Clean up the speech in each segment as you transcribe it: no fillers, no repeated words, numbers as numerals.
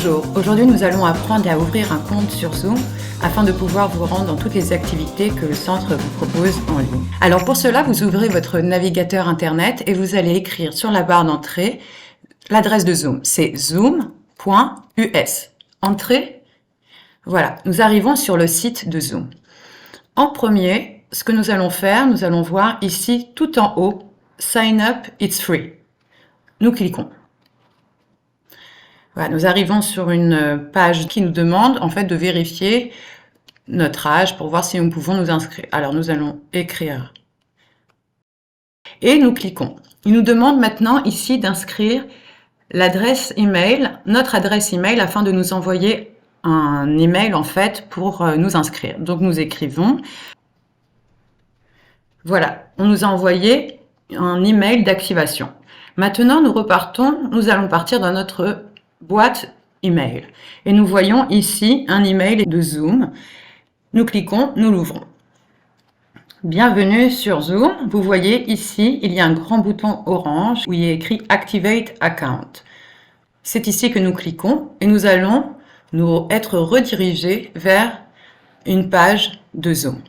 Bonjour, aujourd'hui nous allons apprendre à ouvrir un compte sur Zoom afin de pouvoir vous rendre dans toutes les activités que le centre vous propose en ligne. Alors pour cela, vous ouvrez votre navigateur internet et vous allez écrire sur la barre d'entrée l'adresse de Zoom, c'est zoom.us. Entrée, voilà, nous arrivons sur le site de Zoom. En premier, ce que nous allons faire, nous allons voir ici tout en haut, Sign up, it's free. Nous cliquons. Voilà, nous arrivons sur une page qui nous demande en fait de vérifier notre âge pour voir si nous pouvons nous inscrire. Alors nous allons écrire et nous cliquons. Il nous demande maintenant ici d'inscrire l'adresse email, notre adresse email afin de nous envoyer un email en fait pour nous inscrire. Donc nous écrivons. Voilà, on nous a envoyé un email d'activation. Maintenant nous repartons, nous allons partir dans notre boîte email et nous voyons ici un email de Zoom. Nous cliquons, nous l'ouvrons. Bienvenue sur Zoom. Vous voyez ici, il y a un grand bouton orange où il est écrit Activate Account. C'est ici que nous cliquons et nous allons nous être redirigés vers une page de Zoom.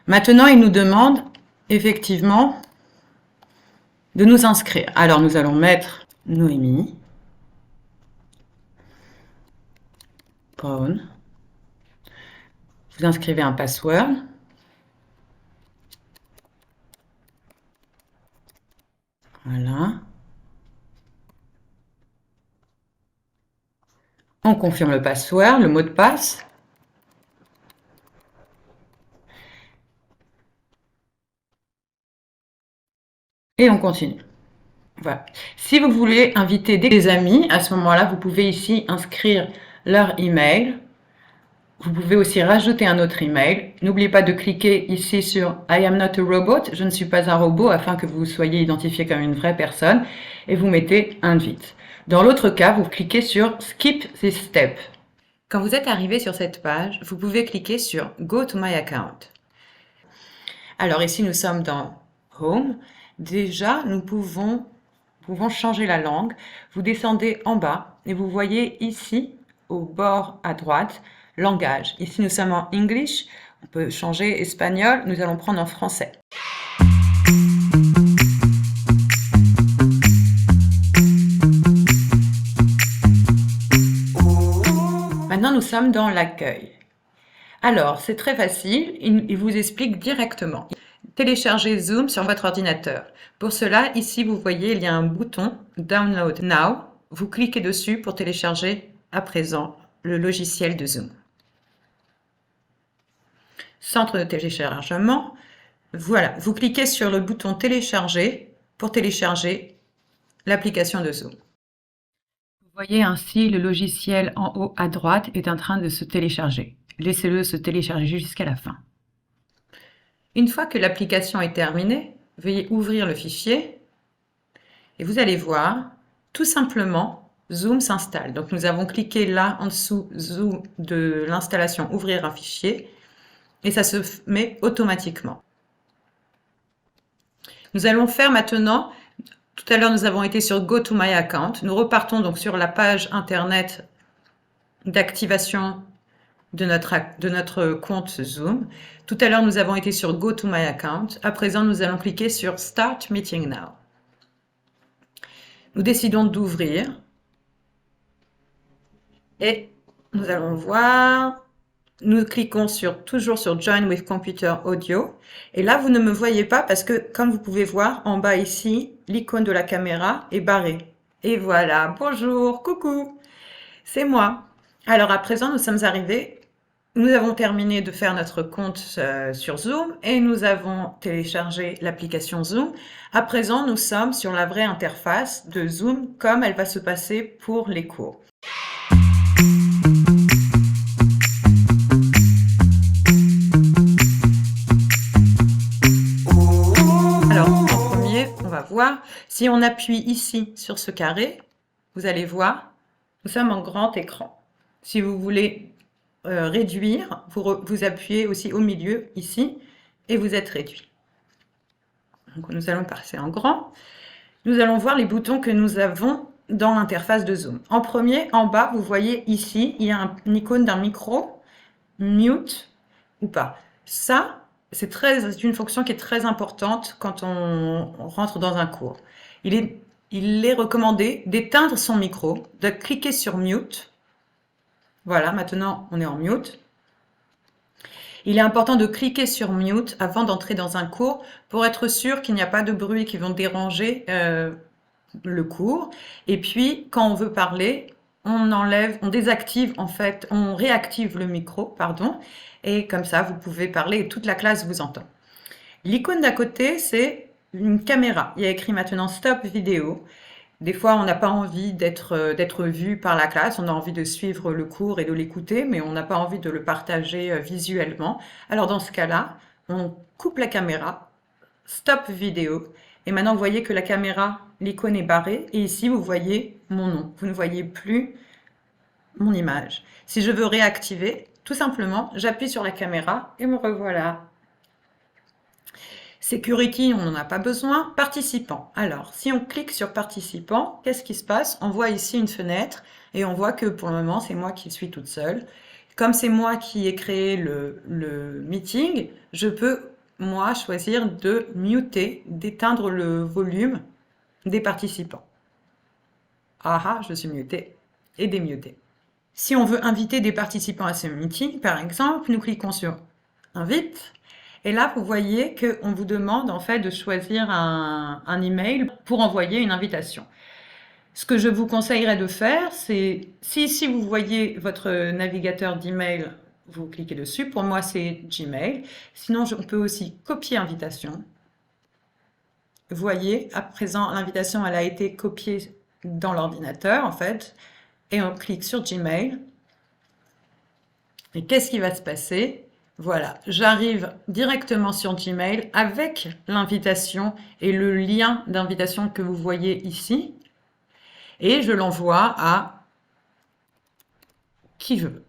Maintenant, il nous demande effectivement de nous inscrire. Alors, nous allons mettre Noémie. Brown. Vous inscrivez un password. Voilà. On confirme le password, le mot de passe. Et on continue. Voilà. Si vous voulez inviter des amis, à ce moment-là, vous pouvez ici inscrire leur email. Vous pouvez aussi rajouter un autre email. N'oubliez pas de cliquer ici sur I am not a robot, je ne suis pas un robot, afin que vous soyez identifié comme une vraie personne, et vous mettez invite. Dans l'autre cas, vous cliquez sur skip this step. Quand vous êtes arrivé sur cette page, vous pouvez cliquer sur go to my account. Alors ici, nous sommes dans Home. Déjà, nous pouvons changer la langue. Vous descendez en bas et vous voyez ici, au bord à droite, langage. Ici, nous sommes en English. On peut changer espagnol. Nous allons prendre en français. Maintenant, nous sommes dans l'accueil. Alors, c'est très facile. Il vous explique directement. Téléchargez Zoom sur votre ordinateur. Pour cela, ici, vous voyez, il y a un bouton Download Now. Vous cliquez dessus pour télécharger à présent le logiciel de Zoom. Centre de téléchargement. Voilà, vous cliquez sur le bouton Télécharger pour télécharger l'application de Zoom. Vous voyez ainsi le logiciel en haut à droite est en train de se télécharger. Laissez-le se télécharger jusqu'à la fin. Une fois que l'application est terminée, veuillez ouvrir le fichier et vous allez voir, tout simplement, Zoom s'installe. Donc nous avons cliqué là en dessous Zoom de l'installation Ouvrir un fichier et ça se met automatiquement. Nous allons faire maintenant, tout à l'heure nous avons été sur Go to my account, nous repartons donc sur la page internet d'activation de notre compte Zoom. Tout à l'heure, nous avons été sur Go to my account. À présent, nous allons cliquer sur Start Meeting Now. Nous décidons d'ouvrir et nous allons voir. Nous cliquons toujours sur Join with Computer Audio. Et là, vous ne me voyez pas parce que, comme vous pouvez voir, en bas ici, l'icône de la caméra est barrée. Et voilà, bonjour, coucou, c'est moi. Alors à présent, nous sommes arrivés. Nous avons terminé de faire notre compte sur Zoom et nous avons téléchargé l'application Zoom. À présent, nous sommes sur la vraie interface de Zoom comme elle va se passer pour les cours. Alors, en premier, on va voir. Si on appuie ici sur ce carré, vous allez voir, nous sommes en grand écran. Si vous voulez réduire, vous appuyez aussi au milieu ici et vous êtes réduit. Donc nous allons passer en grand. Nous allons voir les boutons que nous avons dans l'interface de Zoom. En premier, en bas, vous voyez ici, il y a une icône d'un micro, mute ou pas. Ça, c'est une fonction qui est très importante quand on rentre dans un cours. Il est recommandé d'éteindre son micro, de cliquer sur mute. Voilà, maintenant on est en mute. Il est important de cliquer sur mute avant d'entrer dans un cours pour être sûr qu'il n'y a pas de bruit qui vont déranger le cours. Et puis, quand on veut parler, on désactive en fait, on réactive le micro, pardon, et comme ça, vous pouvez parler et toute la classe vous entend. L'icône d'à côté, c'est une caméra. Il y a écrit maintenant Stop vidéo. Des fois, on n'a pas envie d'être vu par la classe, on a envie de suivre le cours et de l'écouter, mais on n'a pas envie de le partager visuellement. Alors dans ce cas-là, on coupe la caméra, stop vidéo, et maintenant vous voyez que la caméra, l'icône est barrée, et ici vous voyez mon nom. Vous ne voyez plus mon image. Si je veux réactiver, tout simplement, j'appuie sur la caméra et me revoilà. Security, on n'en a pas besoin. Participants. Alors, si on clique sur participants, qu'est-ce qui se passe? On voit ici une fenêtre et on voit que pour le moment, c'est moi qui suis toute seule. Comme c'est moi qui ai créé le meeting, je peux, moi, choisir de muter, d'éteindre le volume des participants. Ah, je suis mutée et démutée. Si on veut inviter des participants à ce meeting, par exemple, nous cliquons sur Invite. Et là, vous voyez qu'on vous demande en fait de choisir un email pour envoyer une invitation. Ce que je vous conseillerais de faire, c'est si vous voyez votre navigateur d'email, vous cliquez dessus. Pour moi, c'est Gmail. Sinon, on peut aussi copier invitation. Vous voyez, à présent, l'invitation, elle a été copiée dans l'ordinateur, en fait. Et on clique sur Gmail. Et qu'est-ce qui va se passer? Voilà, j'arrive directement sur Gmail avec l'invitation et le lien d'invitation que vous voyez ici. Et je l'envoie à qui je veux.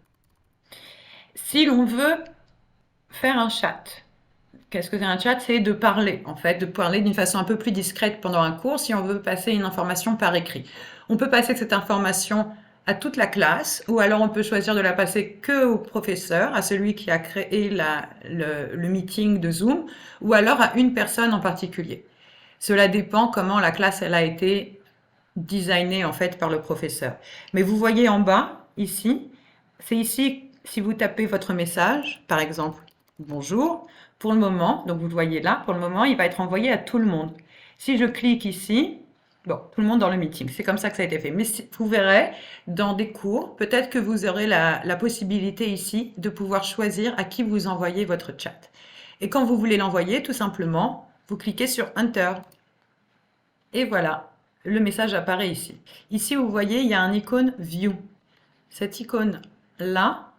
Si l'on veut faire un chat, qu'est-ce que c'est un chat? C'est de parler, en fait, de parler d'une façon un peu plus discrète pendant un cours si on veut passer une information par écrit. On peut passer cette information à toute la classe, ou alors on peut choisir de la passer que au professeur, à celui qui a créé le meeting de Zoom, ou alors à une personne en particulier. Cela dépend comment la classe elle a été designée en fait par le professeur. Mais vous voyez en bas, ici, c'est ici, si vous tapez votre message, par exemple, bonjour, pour le moment, donc vous le voyez là, pour le moment, il va être envoyé à tout le monde. Si je clique ici, bon, tout le monde dans le meeting, c'est comme ça que ça a été fait. Mais vous verrez, dans des cours, peut-être que vous aurez la possibilité ici de pouvoir choisir à qui vous envoyez votre chat. Et quand vous voulez l'envoyer, tout simplement, vous cliquez sur Enter. Et voilà, le message apparaît ici. Ici, vous voyez, il y a un icône View. Cette icône-là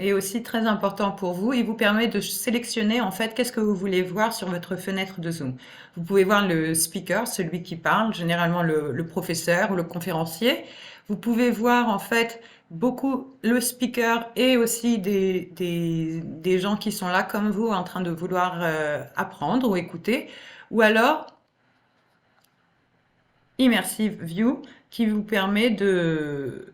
est aussi très important pour vous. Il vous permet de sélectionner en fait qu'est-ce que vous voulez voir sur votre fenêtre de Zoom. Vous pouvez voir le speaker, celui qui parle, généralement le professeur ou le conférencier. Vous pouvez voir en fait beaucoup le speaker et aussi des gens qui sont là comme vous en train de vouloir apprendre ou écouter. Ou alors Immersive View qui vous permet de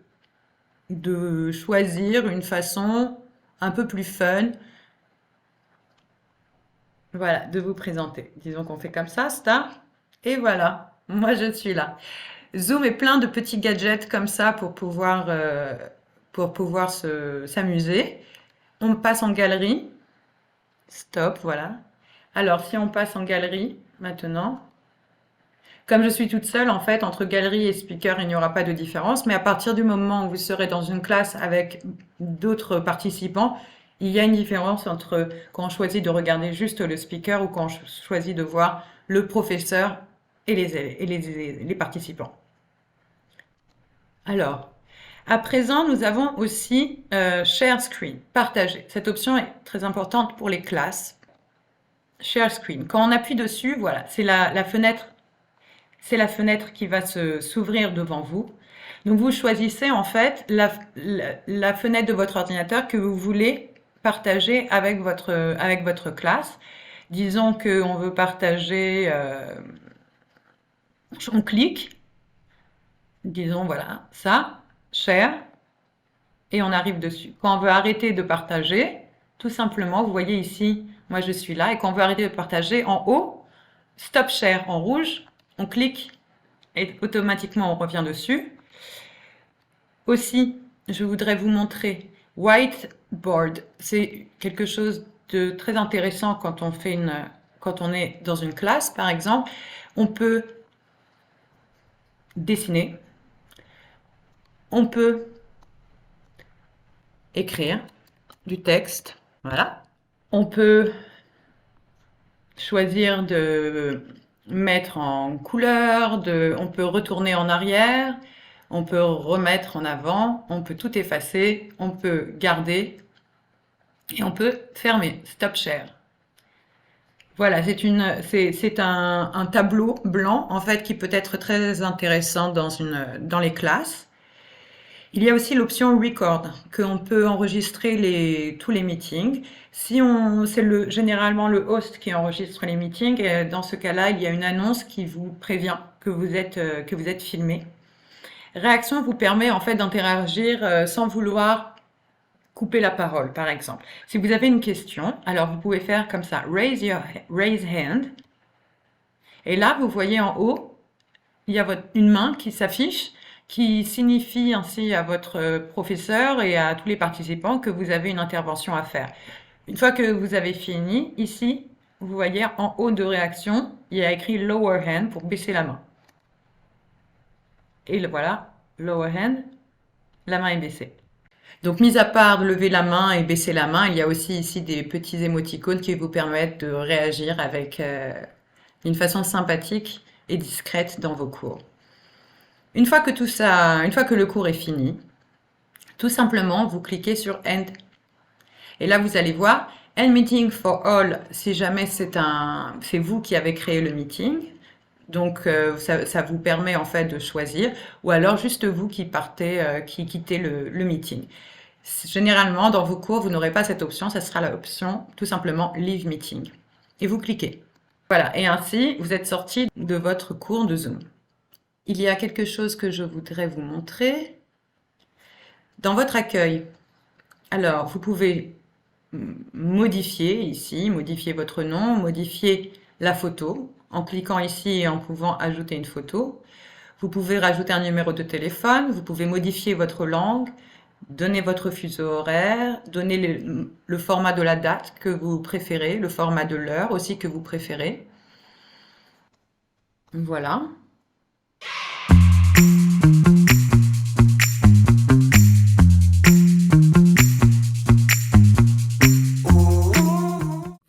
choisir une façon un peu plus fun, voilà, de vous présenter. Disons qu'on fait comme ça, start, et voilà, moi je suis là. Zoom est plein de petits gadgets comme ça pour pouvoir s'amuser. On passe en galerie, stop, voilà. Alors si on passe en galerie maintenant, comme je suis toute seule, en fait, entre galerie et speaker, il n'y aura pas de différence. Mais à partir du moment où vous serez dans une classe avec d'autres participants, il y a une différence entre quand on choisit de regarder juste le speaker ou quand on choisit de voir le professeur et les participants. Alors, à présent, nous avons aussi Share Screen, partager. Cette option est très importante pour les classes. Share Screen. Quand on appuie dessus, voilà, c'est la fenêtre. C'est la fenêtre qui va s'ouvrir devant vous. Donc vous choisissez en fait la fenêtre de votre ordinateur que vous voulez partager avec votre classe. Disons qu'on veut partager, on clique disons voilà, ça, share, et on arrive dessus. Quand on veut arrêter de partager, tout simplement, vous voyez ici, moi je suis là, et quand on veut arrêter de partager, en haut, stop share en rouge, on clique et automatiquement on revient dessus. Aussi, je voudrais vous montrer whiteboard. C'est quelque chose de très intéressant quand on est dans une classe, par exemple. On peut dessiner, on peut écrire du texte, voilà. On peut choisir de mettre en couleur, on peut retourner en arrière, on peut remettre en avant, on peut tout effacer, on peut garder et on peut fermer, stop share. Voilà, c'est un tableau blanc en fait qui peut être très intéressant dans les classes. Il y a aussi l'option record, qu'on peut enregistrer tous les meetings. C'est généralement le host qui enregistre les meetings, et dans ce cas-là, il y a une annonce qui vous prévient que vous êtes filmé. Réaction vous permet en fait d'interagir sans vouloir couper la parole, par exemple. Si vous avez une question, alors vous pouvez faire comme ça, raise hand. Et là, vous voyez en haut, il y a une main qui s'affiche, qui signifie ainsi à votre professeur et à tous les participants que vous avez une intervention à faire. Une fois que vous avez fini, ici, vous voyez en haut de réaction, il y a écrit lower hand pour baisser la main. Et voilà, lower hand, la main est baissée. Donc, mis à part de lever la main et baisser la main, il y a aussi ici des petits émoticônes qui vous permettent de réagir avec une façon sympathique et discrète dans vos cours. Une fois que le cours est fini, tout simplement, vous cliquez sur End. Et là, vous allez voir End Meeting for All si jamais c'est vous qui avez créé le meeting. Donc, ça vous permet en fait de choisir, ou alors juste vous qui quittez le meeting. Généralement, dans vos cours, vous n'aurez pas cette option, ça sera l'option tout simplement Leave Meeting. Et vous cliquez. Voilà, et ainsi, vous êtes sorti de votre cours de Zoom. Il y a quelque chose que je voudrais vous montrer. Dans votre accueil, alors vous pouvez modifier ici, modifier votre nom, modifier la photo en cliquant ici et en pouvant ajouter une photo. Vous pouvez rajouter un numéro de téléphone, vous pouvez modifier votre langue, donner votre fuseau horaire, donner le format de la date que vous préférez, le format de l'heure aussi que vous préférez. Voilà.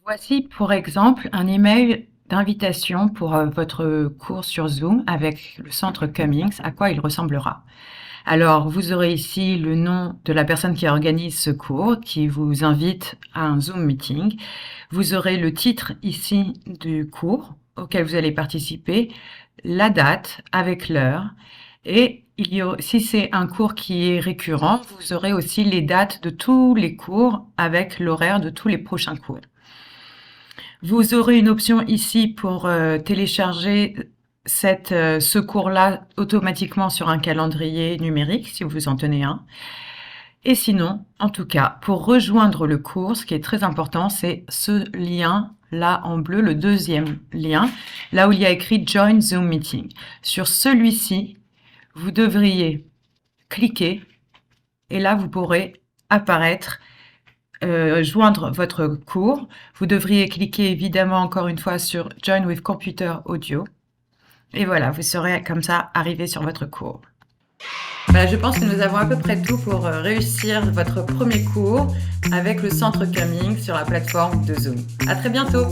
Voici pour exemple un email d'invitation pour votre cours sur Zoom avec le centre Cummings, à quoi il ressemblera. Alors, vous aurez ici le nom de la personne qui organise ce cours, qui vous invite à un Zoom meeting. Vous aurez le titre ici du cours auquel vous allez participer, la date avec l'heure, et si c'est un cours qui est récurrent, vous aurez aussi les dates de tous les cours avec l'horaire de tous les prochains cours. Vous aurez une option ici pour télécharger ce cours-là automatiquement sur un calendrier numérique, si vous en tenez un. Et sinon, en tout cas, pour rejoindre le cours, ce qui est très important, c'est ce lien-là en bleu, le deuxième lien, là où il y a écrit Join Zoom Meeting. Sur celui-ci, vous devriez cliquer et là, vous pourrez apparaître joindre votre cours. Vous devriez cliquer évidemment encore une fois sur Join with Computer Audio. Et voilà, vous serez comme ça arrivé sur votre cours. Voilà, je pense que nous avons à peu près tout pour réussir votre premier cours avec le centre Cummings sur la plateforme de Zoom. À très bientôt.